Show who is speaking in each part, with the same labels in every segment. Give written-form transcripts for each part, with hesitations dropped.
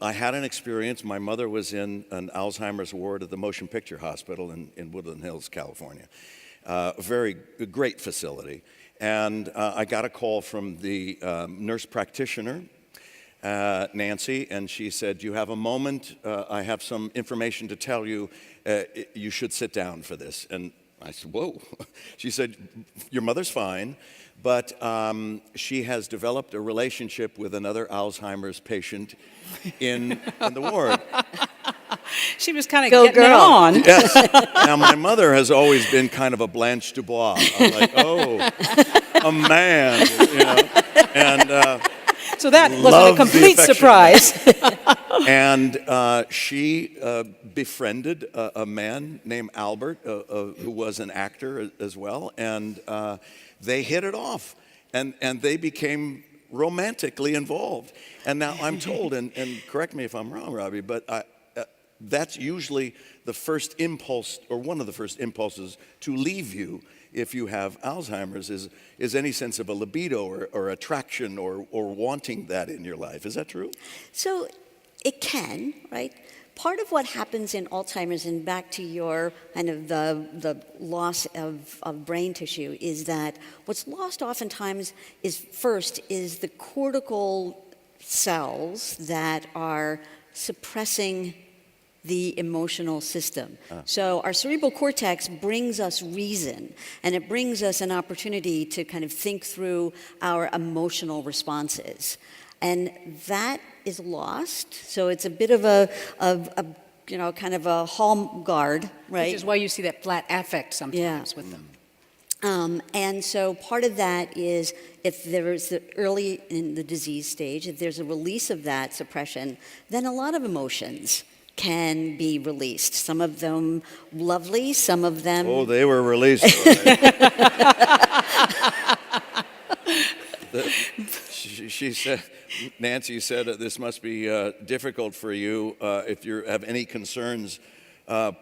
Speaker 1: I had an experience. My mother was in an Alzheimer's ward at the Motion Picture Hospital in Woodland Hills, California. A very great facility. And I got a call from the nurse practitioner, Nancy, and she said, "You have a moment? I have some information to tell you. You should sit down for this." And I said, "Whoa." She said, "Your mother's fine, but she has developed a relationship with another Alzheimer's patient in the ward."
Speaker 2: She was kind of getting it on.
Speaker 1: Yes. Now, my mother has always been kind of a Blanche Dubois. I'm like, oh, a man, you know. And
Speaker 2: so that wasn't a complete surprise.
Speaker 1: And she befriended a man named Albert, who was an actor as well, and they hit it off, and they became romantically involved. And now I'm told, and correct me if I'm wrong, Robbie, but that's usually the first impulse, or one of the first impulses to leave you if you have Alzheimer's, is any sense of a libido or attraction or wanting that in your life. Is that true?
Speaker 3: So it can, right? Part of what happens in Alzheimer's, and back to your kind of the loss of brain tissue, is that what's lost oftentimes is the cortical cells that are suppressing the emotional system. So our cerebral cortex brings us reason, and it brings us an opportunity to kind of think through our emotional responses. And that is lost, so it's a bit of a kind of a hall guard, right?
Speaker 2: Which is why you see that flat affect sometimes with them.
Speaker 3: And so part of that is if there's early in the disease stage, if there's a release of that suppression, then a lot of emotions can be released. Some of them lovely, some of them...
Speaker 1: Oh, they were released. She said, Nancy said, this must be difficult for you. If you have any concerns,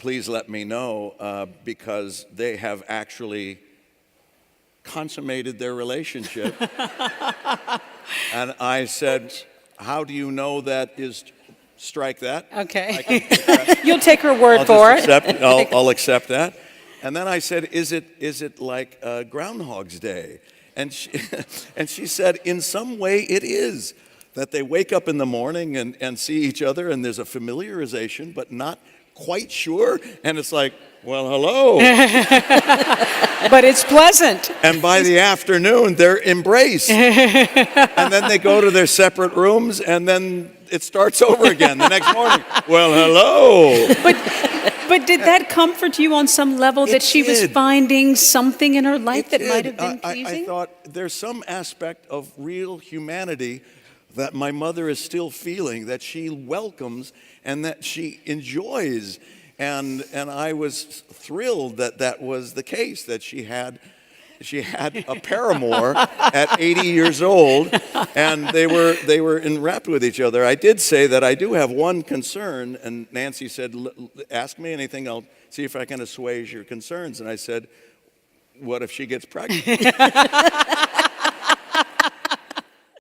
Speaker 1: please let me know, because they have actually consummated their relationship. And I said, how do you know that is... Strike that.
Speaker 2: Okay. You'll take her word for it.
Speaker 1: I'll accept that. And then I said, is it like Groundhog's Day? And she said, in some way it is. That they wake up in the morning and see each other, and there's a familiarization, but not quite sure. And it's like, well, hello.
Speaker 2: But it's pleasant.
Speaker 1: And by the afternoon, they're embraced. And then they go to their separate rooms, and then it starts over again the next morning. Well, hello.
Speaker 2: But did that comfort you on some level that she was finding something in her life that might have been pleasing?
Speaker 1: I thought there's some aspect of real humanity that my mother is still feeling, that she welcomes and that she enjoys. And I was thrilled that that was the case, that she had a paramour at 80 years old, and they were enwrapped with each other. I did say that I do have one concern, and Nancy said, ask me anything, I'll see if I can assuage your concerns. And I said, what if she gets pregnant?